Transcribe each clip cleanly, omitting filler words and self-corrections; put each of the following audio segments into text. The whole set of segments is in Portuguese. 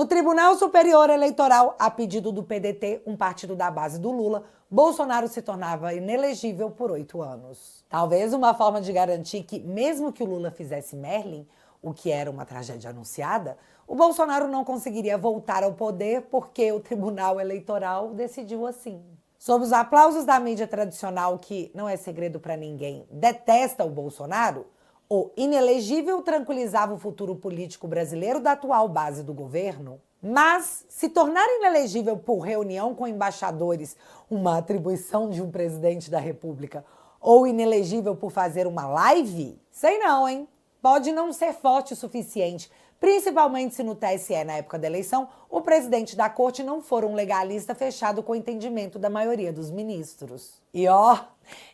No Tribunal Superior Eleitoral, a pedido do PDT, um partido da base do Lula, Bolsonaro se tornava inelegível por 8 anos. Talvez uma forma de garantir que, mesmo que o Lula fizesse Merlin, o que era uma tragédia anunciada, o Bolsonaro não conseguiria voltar ao poder porque o Tribunal Eleitoral decidiu assim. Sob os aplausos da mídia tradicional, que não é segredo para ninguém, detesta o Bolsonaro, o inelegível tranquilizava o futuro político brasileiro da atual base do governo. Mas se tornar inelegível por reunião com embaixadores, uma atribuição de um presidente da República, ou inelegível por fazer uma live? Sei não, hein? Pode não ser forte o suficiente, principalmente se no TSE, na época da eleição, o presidente da corte não for um legalista fechado com o entendimento da maioria dos ministros. E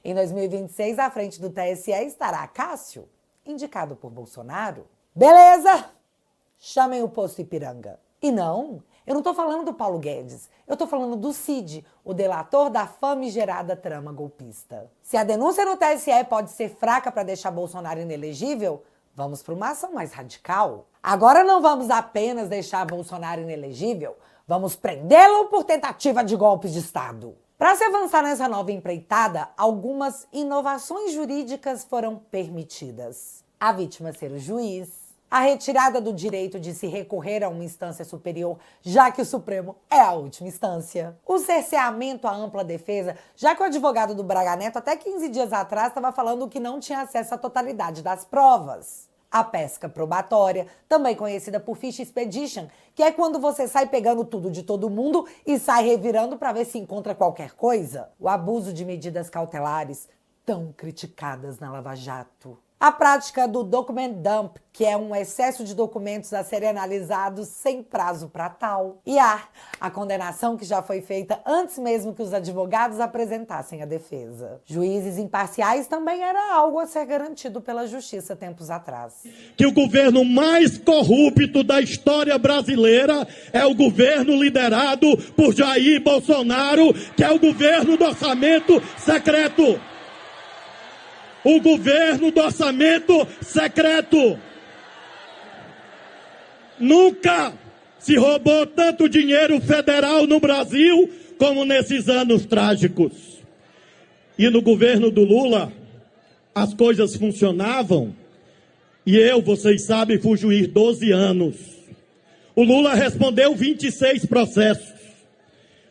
em 2026, à frente do TSE estará Cássio, indicado por Bolsonaro. Beleza? Chamem o posto Ipiranga. E não, eu não tô falando do Paulo Guedes, eu tô falando do Cid, o delator da famigerada trama golpista. Se a denúncia no TSE pode ser fraca para deixar Bolsonaro inelegível, vamos para uma ação mais radical. Agora não vamos apenas deixar Bolsonaro inelegível, vamos prendê-lo por tentativa de golpe de Estado. Para se avançar nessa nova empreitada, algumas inovações jurídicas foram permitidas. A vítima ser o juiz, a retirada do direito de se recorrer a uma instância superior, já que o Supremo é a última instância. O cerceamento à ampla defesa, já que o advogado do Braga Neto até 15 dias atrás estava falando que não tinha acesso à totalidade das provas. A pesca probatória, também conhecida por Fish Expedition, que é quando você sai pegando tudo de todo mundo e sai revirando para ver se encontra qualquer coisa. O abuso de medidas cautelares, tão criticadas na Lava Jato. A prática do document dump, que é um excesso de documentos a serem analisados sem prazo para tal. E a condenação que já foi feita antes mesmo que os advogados apresentassem a defesa. Juízes imparciais também era algo a ser garantido pela justiça tempos atrás. Que o governo mais corrupto da história brasileira é o governo liderado por Jair Bolsonaro, que é o governo do orçamento secreto. O governo do orçamento secreto. Nunca se roubou tanto dinheiro federal no Brasil como nesses anos trágicos. E no governo do Lula, as coisas funcionavam. E vocês sabem, fui juiz 12 anos. O Lula respondeu 26 processos.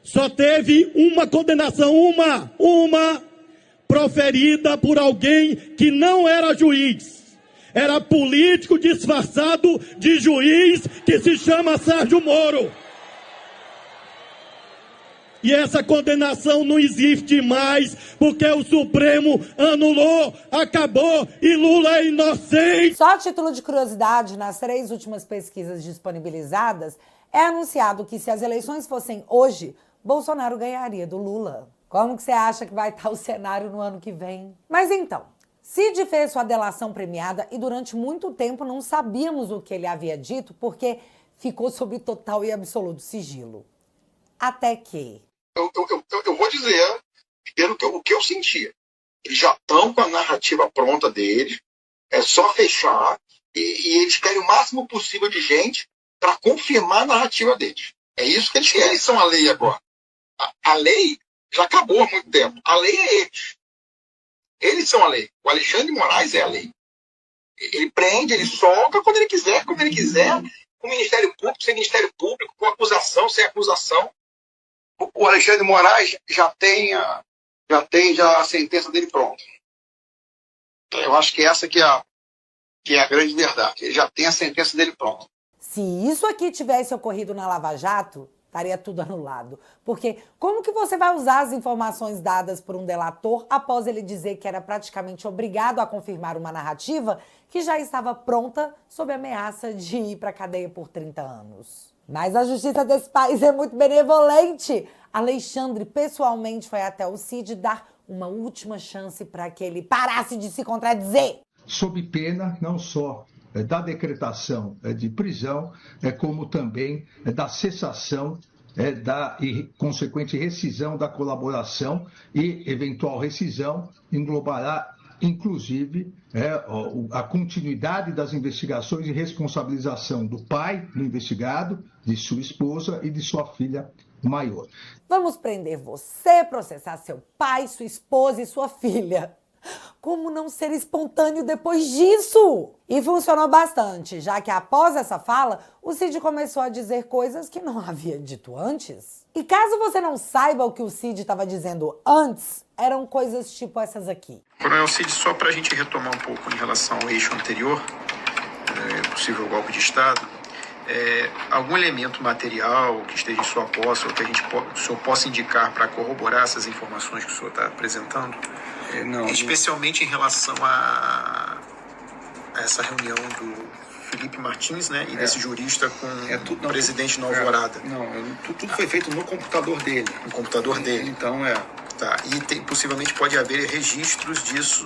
Só teve uma condenação, uma proferida por alguém que não era juiz. Era político disfarçado de juiz que se chama Sérgio Moro. E essa condenação não existe mais porque o Supremo anulou, acabou e Lula é inocente. Só a título de curiosidade, nas 3 últimas pesquisas disponibilizadas, é anunciado que se as eleições fossem hoje, Bolsonaro ganharia do Lula. Como que você acha que vai estar o cenário no ano que vem? Mas então, Cid fez sua delação premiada e durante muito tempo não sabíamos o que ele havia dito porque ficou sob total e absoluto sigilo. Até que... Eu vou dizer, pelo o que eu sentia. Eles já estão com a narrativa pronta deles, é só fechar e eles querem o máximo possível de gente para confirmar a narrativa deles. É isso que eles querem. Eles são a lei agora. A lei já acabou há muito tempo. A lei é eles. Eles são a lei. O Alexandre de Moraes é a lei. Ele prende, ele solta quando ele quiser, como ele quiser, com o Ministério Público, sem Ministério Público, com acusação, sem acusação. O Alexandre de Moraes já tem a sentença dele pronta. Então, eu acho que essa que é a grande verdade. Ele já tem a sentença dele pronta. Se isso aqui tivesse ocorrido na Lava Jato, estaria tudo anulado. Porque como que você vai usar as informações dadas por um delator após ele dizer que era praticamente obrigado a confirmar uma narrativa que já estava pronta sob ameaça de ir para a cadeia por 30 anos? Mas a justiça desse país é muito benevolente. Alexandre pessoalmente foi até o Cid dar uma última chance para que ele parasse de se contradizer. Sob pena não só da decretação de prisão, como também da cessação da consequente rescisão da colaboração e eventual rescisão englobará inclusive a continuidade das investigações e responsabilização do pai do investigado, de sua esposa e de sua filha maior. Vamos prender você, processar seu pai, sua esposa e sua filha. Como não ser espontâneo depois disso? E funcionou bastante, já que após essa fala, o Cid começou a dizer coisas que não havia dito antes. E caso você não saiba o que o Cid estava dizendo antes, eram coisas tipo essas aqui. Coronel Cid, só para a gente retomar um pouco em relação ao eixo anterior, possível golpe de Estado, algum elemento material que esteja em sua posse ou que o senhor possa indicar para corroborar essas informações que o senhor está apresentando? Não. Especialmente em relação a essa reunião do Felipe Martins, né, e desse jurista com o presidente no Alvorada. Tudo foi feito no computador dele. No computador dele. Então, Tá, e possivelmente pode haver registros disso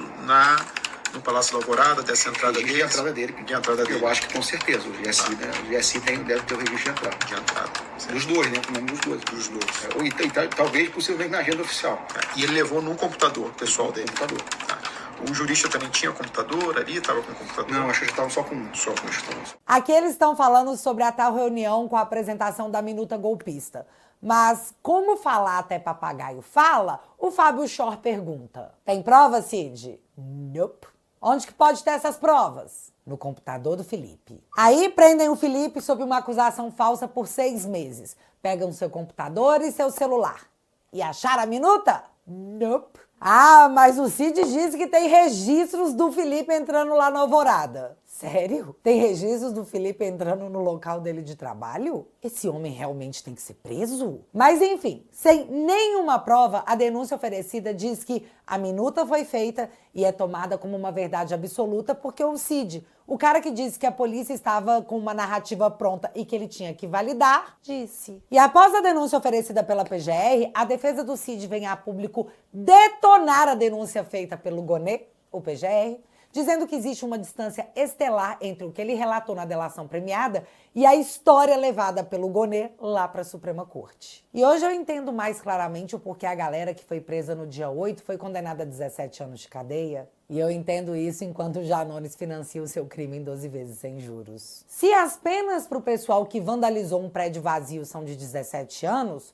no Palácio da Alvorada, dessa entrada dele? De entrada dele. Eu acho que com certeza. O GSI, né? O GSI deve ter o registro de entrada. Dos dois, né? Com o nome dos dois. Talvez, possivelmente, na agenda oficial. E ele levou num computador pessoal dele? Tá. O jurista também tinha computador ali? Estava com computador? Não, acho que já estava só com um. Aqui eles estão falando sobre a tal reunião com a apresentação da minuta golpista. Mas, como falar até papagaio fala, o Fábio Shor pergunta. Tem prova, Cid? Nope. Onde que pode ter essas provas? No computador do Felipe. Aí prendem o Felipe sob uma acusação falsa por 6 meses. Pegam seu computador e seu celular. E acharam a minuta? Nope. Ah, mas o Cid disse que tem registros do Felipe entrando lá na Alvorada. Sério? Tem registros do Felipe entrando no local dele de trabalho? Esse homem realmente tem que ser preso? Mas enfim, sem nenhuma prova, a denúncia oferecida diz que a minuta foi feita e é tomada como uma verdade absoluta porque o Cid, o cara que disse que a polícia estava com uma narrativa pronta e que ele tinha que validar, disse. E após a denúncia oferecida pela PGR, a defesa do Cid vem a público detonar a denúncia feita pelo Gonê, o PGR, dizendo que existe uma distância estelar entre o que ele relatou na delação premiada e a história levada pelo Gonê lá para a Suprema Corte. E hoje eu entendo mais claramente o porquê a galera que foi presa no dia 8 foi condenada a 17 anos de cadeia. E eu entendo isso enquanto o Janones financia o seu crime em 12 vezes sem juros. Se as penas para o pessoal que vandalizou um prédio vazio são de 17 anos,